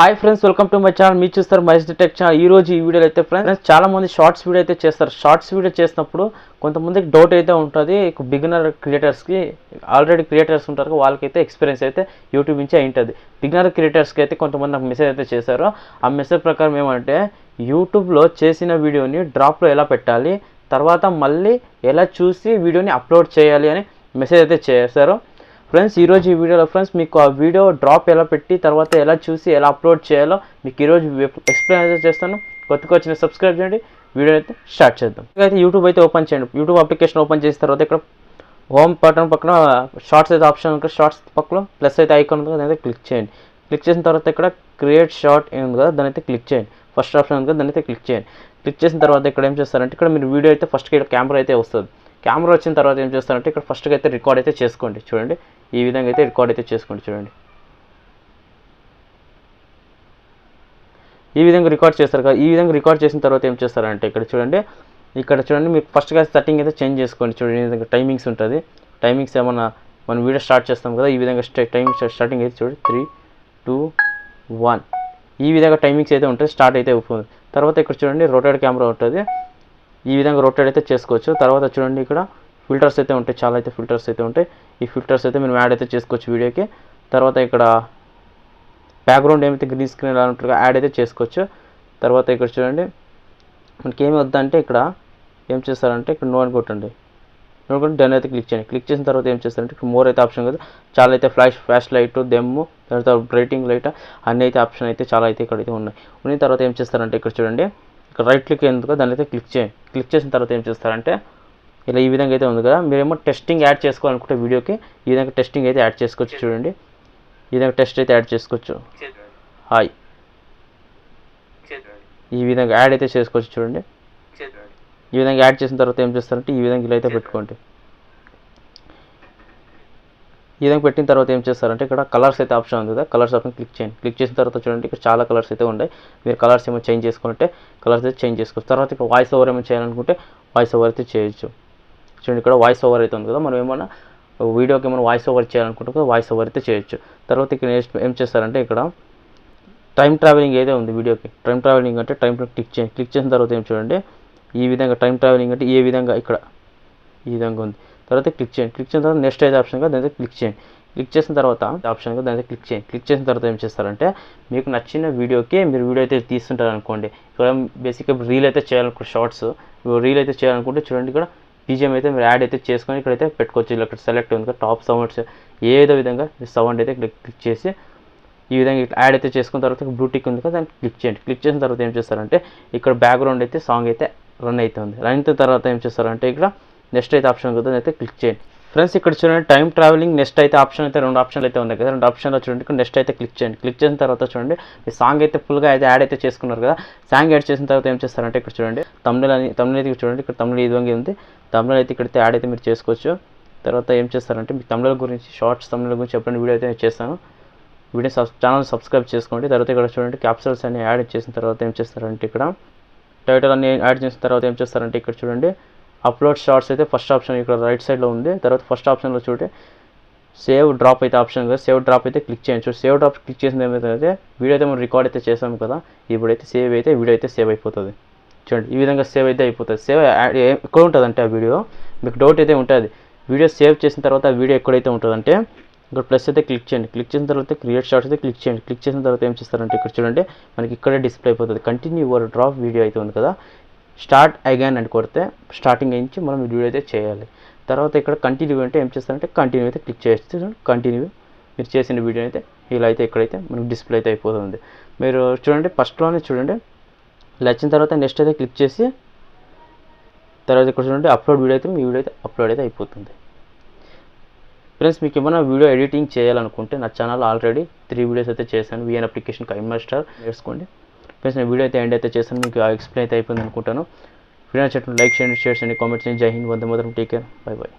Hi friends, welcome to my channel. మీరు చూస్తారు Mahesh tech channel. ఈ రోజు ఈ వీడియోలో అయితే ఫ్రెండ్స్ చాలా మంది షార్ట్స్ వీడియో అయితే చేస్తారు. షార్ట్స్ వీడియో చేసినప్పుడు కొంతమందికి డౌట్ అయితే ఉంటుంది. బిగినర్ క్రియేటర్స్కి ఆల్రెడీ క్రియేటర్స్ ఉంటారు, వాళ్ళకైతే ఎక్స్పీరియన్స్ అయితే యూట్యూబ్ నుంచి అయి ఉంటుంది. బిగినర్ క్రియేటర్స్కి అయితే కొంతమంది నాకు మెసేజ్ అయితే చేశారు. ఆ మెసేజ్ ప్రకారం ఏమంటే యూట్యూబ్లో చేసిన వీడియోని డ్రాప్లో ఎలా పెట్టాలి, తర్వాత మళ్ళీ ఎలా చూసి వీడియోని అప్లోడ్ చేయాలి అని మెసేజ్ అయితే చేశారు. ఫ్రెండ్స్ ఈరోజు ఈ వీడియోలో ఫ్రెండ్స్ మీకు ఆ వీడియో డ్రాప్ ఎలా పెట్టి తర్వాత ఎలా చూసి ఎలా అప్లోడ్ చేయాలో మీకు ఈరోజు ఎక్స్ప్లెయిన్ అయితే చేస్తాను. కొత్తగా వచ్చిన సబ్స్క్రైబ్ చేయండి. వీడియో అయితే స్టార్ట్ చేద్దాం. అయితే యూట్యూబ్ అయితే ఓపెన్ చేయండి. యూట్యూబ్ అప్లికేషన్ ఓపెన్ చేసిన తర్వాత ఇక్కడ హోమ్ బటన్ పక్కన షార్ట్స్ అయితే ఆప్షన్ ఉంది. షార్ట్స్ పక్కన ప్లస్ అయితే ఐకాన్ ఉంది కదా, దాని అయితే క్లిక్ చేయండి. క్లిక్ చేసిన తర్వాత ఇక్కడ క్రియేట్ షార్ట్ ఉంది కదా, దాని అయితే క్లిక్ చేయండి. ఫస్ట్ ఆప్షన్ ఉంది కదా, దాని అయితే క్లిక్ చేయండి. క్లిక్ చేసిన తర్వాత ఇక్కడ ఏం చేస్తారంటే ఇక్కడ మీరు వీడియో అయితే ఫస్ట్ ఇక్కడ కెమెరా అయితే వస్తుంది. కెమెరా వచ్చిన తర్వాత ఏం చేస్తారంటే ఇక్కడ ఫస్ట్గా అయితే రికార్డ్ అయితే చేసుకోండి. చూడండి ఈ విధంగా అయితే రికార్డ్ అయితే చేసుకోండి. చూడండి ఈ విధంగా రికార్డ్ చేస్తారు కదా. ఈ విధంగా రికార్డ్ చేసిన తర్వాత ఏం చేస్తారంటే ఇక్కడ చూడండి మీకు ఫస్ట్గా సెట్టింగ్ అయితే చేంజ్ చేసుకోండి. చూడండి ఈ విధంగా టైమింగ్స్ ఉంటుంది. టైమింగ్స్ ఏమన్నా మనం వీడియో స్టార్ట్ చేస్తాం కదా, ఈ విధంగా టైమింగ్ స్టార్టింగ్ అయితే చూడండి 3, 2, 1 ఈ విధంగా టైమింగ్స్ అయితే ఉంటుంది. స్టార్ట్ అయితే అవుతుంది. తర్వాత ఇక్కడ చూడండి రొటేట్ కెమెరా ఉంటుంది. ఈ విధంగా రొటేట్ అయితే చేసుకోవచ్చు. తర్వాత చూడండి ఇక్కడ ఫిల్టర్స్ అయితే ఉంటాయి, చాలా అయితే ఫిల్టర్స్ అయితే ఉంటాయి. ఈ ఫిల్టర్స్ అయితే మనం యాడ్ అయితే చేసుకోవచ్చు వీడియోకి. తర్వాత ఇక్కడ బ్యాక్గ్రౌండ్ ఏమైతే గ్రీన్ స్క్రీన్ ఎలా ఉంటుందో యాడ్ అయితే చేసుకోవచ్చు. తర్వాత ఇక్కడ చూడండి మనకి ఏమి వద్దంటే ఇక్కడ ఏం చేస్తారంటే ఇక్కడ నో అని కొట్టండి. నో కొట్టి డన్ అయితే క్లిక్ చేయండి. క్లిక్ చేసిన తర్వాత ఏం చేస్తారంటే ఇక్కడ మోర్ అయితే ఆప్షన్ కదా, చాలా అయితే ఫ్లాష్ లైట్ దెమ్ము, తర్వాత బ్రైటింగ్ లైట్ అన్నీ అయితే ఆప్షన్ అయితే చాలా అయితే ఇక్కడైతే ఉన్న తర్వాత ఏం చేస్తారంటే ఇక్కడ చూడండి ఇక్కడ రైట్ క్లిక్ ఎందుకు దాన్ని అయితే క్లిక్ చేయండి. క్లిక్ చేసిన తర్వాత ఏం చేస్తారంటే ఇలా ఈ విధంగా అయితే ఉంది కదా, మీరేమో టెస్టింగ్ యాడ్ చేసుకోవాలనుకుంటే వీడియోకి ఈ విధంగా టెస్టింగ్ అయితే యాడ్ చేసుకోవచ్చు. చూడండి ఈ విధంగా టెస్ట్ అయితే యాడ్ చేసుకోవచ్చు. హాయ్ ఈ విధంగా యాడ్ అయితే చేసుకోవచ్చు. చూడండి ఈ విధంగా యాడ్ చేసిన తర్వాత ఏం చేస్తారంటే ఈ విధంగా ఇలా అయితే పెట్టుకోండి. ఈ విధంగా పెట్టిన తర్వాత ఏం చేస్తారంటే ఇక్కడ కలర్స్ అయితే ఆప్షన్ ఉంది కదా, కలర్స్ ఆప్షన్ క్లిక్ చేయండి. క్లిక్ చేసిన తర్వాత చూడండి ఇక్కడ చాలా కలర్స్ అయితే ఉన్నాయి. మీరు కలర్స్ ఏమో చేంజ్ చేసుకుంటే కలర్స్ అయితే చేంజ్ చేసుకోవచ్చు. తర్వాత ఇక్కడ వాయిస్ ఓవర్ ఏమో చేయాలనుకుంటే వాయిస్ ఓవర్ అయితే చేయొచ్చు. చూడండి ఇక్కడ వాయిస్ ఓవర్ అయితే ఉంది కదా, మనం ఏమైనా వీడియోకి ఏమైనా వాయిస్ ఓవర్ చేయాలనుకుంటే వాయిస్ ఓవర్ అయితే చేయొచ్చు. తర్వాత ఇక్కడ ఏం చేస్తారంటే ఇక్కడ టైం ట్రావెలింగ్ అయితే ఉంది వీడియోకి. టైం ట్రావెలింగ్ అంటే టైం క్లిక్ చేయండి. క్లిక్ చేసిన తర్వాత ఏం చూడండి ఈ విధంగా టైం ట్రావెలింగ్ అంటే ఏ విధంగా ఇక్కడ ఈ విధంగా ఉంది. తర్వాత క్లిక్ చేయండి. క్లిక్ చేసిన తర్వాత నెక్స్ట్ అయితే ఆప్షన్ కదా, దాని క్లిక్ చేయండి. క్లిక్ చేసిన తర్వాత ఆప్షన్ కదా, దాని క్లిక్ చేయండి. క్లిక్ చేసిన తర్వాత ఏం చేస్తారంటే మీకు నచ్చిన వీడియోకి మీరు వీడియో అయితే తీస్తుంటారు అనుకోండి. ఇక్కడ బేసిక్గా రీల్ అయితే చేయాలనుకుంటే షార్ట్స్ రీల్ అయితే చేయాలనుకుంటే చూడండి ఇక్కడ బీజిఎం అయితే మీరు యాడ్ అయితే చేసుకొని ఇక్కడైతే పెట్టుకోవచ్చు. ఇలా ఇక్కడ సెలెక్ట్ ఉంది కదా, టాప్ సౌండ్స్ ఏదో విధంగా సౌండ్ అయితే క్లిక్ చేసి ఈ విధంగా యాడ్ అయితే చేసుకున్న తర్వాత బ్లూటిక్ ఉంది కదా, దాన్ని క్లిక్ చేయండి. క్లిక్ చేసిన తర్వాత ఏం చేస్తారంటే ఇక్కడ బ్యాక్గ్రౌండ్ అయితే సాంగ్ అయితే రన్ అవుతుంది. రన్ అయిన తర్వాత ఏం చేస్తారంటే ఇక్కడ నెక్స్ట్ అయితే ఆప్షన్ కదా, అయితే క్లిక్ చేయండి. ఫ్రెండ్స్ ఇక్కడ చూడండి టైం ట్రావెలింగ్ నెక్స్ట్ అయితే ఆప్షన్ అయితే రెండు ఆప్షన్లు అయితే ఉన్నాయి కదా, రెండు ఆప్షన్లో చూడండి ఇక్కడ నెక్స్ట్ అయితే క్లిక్ చేయండి. క్లిక్ చేసిన తర్వాత చూడండి ఈ సాంగ్ అయితే ఫుల్గా అయితే యాడ్ అయితే చేసుకున్నారు కదా. సాంగ్ యాడ్ చేసిన తర్వాత ఏం చేస్తారంటే ఇక్కడ చూడండి తమిళ అయితే చూడండి ఇక్కడ తమిళ ఈ విధంగా ఉంది. తమిళ అయితే ఇక్కడైతే యాడ్ అయితే మీరు చేసుకోవచ్చు. తర్వాత ఏం చేస్తారంటే మీకు తమిళ గురించి షార్ట్స్ తమిళ గురించి చెప్పండి వీడియో అయితే చేస్తాను. వీడియో ఛానల్ సబ్స్క్రైబ్ చేసుకోండి. తర్వాత ఇక్కడ చూడండి క్యాప్సల్స్ అన్ని యాడ్ చేసిన తర్వాత ఏం చేస్తారంటే ఇక్కడ టైటిల్ అన్ని యాడ్ చేసిన తర్వాత ఏం చేస్తారంటే ఇక్కడ చూడండి అప్లోడ్ షార్ట్స్ అయితే ఫస్ట్ ఆప్షన్ ఇక్కడ రైట్ సైడ్లో ఉంది. తర్వాత ఫస్ట్ ఆప్షన్లో చూడండి సేవ్ డ్రాప్ అయితే ఆప్షన్ కదా, సేవ్ డ్రాప్ అయితే క్లిక్ చేయండి. చూడండి సేవ్ డ్రాప్ క్లిక్ చేసిన ఏమైతే వీడియో అయితే మనం రికార్డ్ అయితే చేసాము కదా, ఇప్పుడైతే సేవ్ అయితే వీడియో అయితే సేవ్ అయిపోతుంది. చూడండి ఈ విధంగా సేవ్ అయితే అయిపోతుంది. సేవ్ ఎక్కడ ఉంటుందంటే ఆ వీడియో మీకు డౌట్ అయితే ఉంటుంది. వీడియో సేవ్ చేసిన తర్వాత ఆ వీడియో ఎక్కడైతే ఉంటుందంటే ఇక్కడ ప్లస్ అయితే క్లిక్ చేయండి. క్లిక్ చేసిన తర్వాత క్రియేట్ షార్ట్స్ అయితే క్లిక్ చేయండి. క్లిక్ చేసిన తర్వాత ఏం చేస్తారంటే ఇక్కడ చూడండి మనకి ఇక్కడే డిస్ప్లే అయిపోతుంది. కంటిన్యూ యువర్ డ్రాప్ వీడియో అయితే ఉంది కదా, స్టార్ట్ అగైన్ అని కొడితే స్టార్టింగ్ నుంచి మనం వీడియో అయితే చేయాలి. తర్వాత ఇక్కడ కంటిన్యూ అంటే ఏం చేస్తారంటే కంటిన్యూ అయితే క్లిక్ చేస్తే కంటిన్యూ మీరు చేసిన వీడియో అయితే ఇలా అయితే ఇక్కడైతే మనకి డిస్ప్లే అయితే అయిపోతుంది. మీరు చూడండి ఫస్ట్లోనే చూడండి ఇలా వచ్చిన తర్వాత నెక్స్ట్ అయితే క్లిక్ చేసి తర్వాత ఇక్కడ చూడండి అప్లోడ్ వీడియో అయితే మీ వీడియో అయితే అప్లోడ్ అయితే అయిపోతుంది. ఫ్రెండ్స్ మీకు ఏమైనా వీడియో ఎడిటింగ్ చేయాలనుకుంటే నా ఛానల్ ఆల్రెడీ 3 వీడియోస్ అయితే చేశాను. విఎన్ అప్లికేషన్ కైన్మాస్టర్ నేర్చుకోండి. ఫ్రెండ్స్ నేను వీడియో అయితే ఎండ్ అయితే చేస్తాను. మీకు ఎక్స్ప్లెయిన్ అయితే అయిపోయింది అనుకుంటాను. వీడియో నచ్చినట్టు లైక్ చేయండి, షేర్ చేయండి, కామెంట్ చేయండి. జై Hind, Vande Mataram, take care, by by.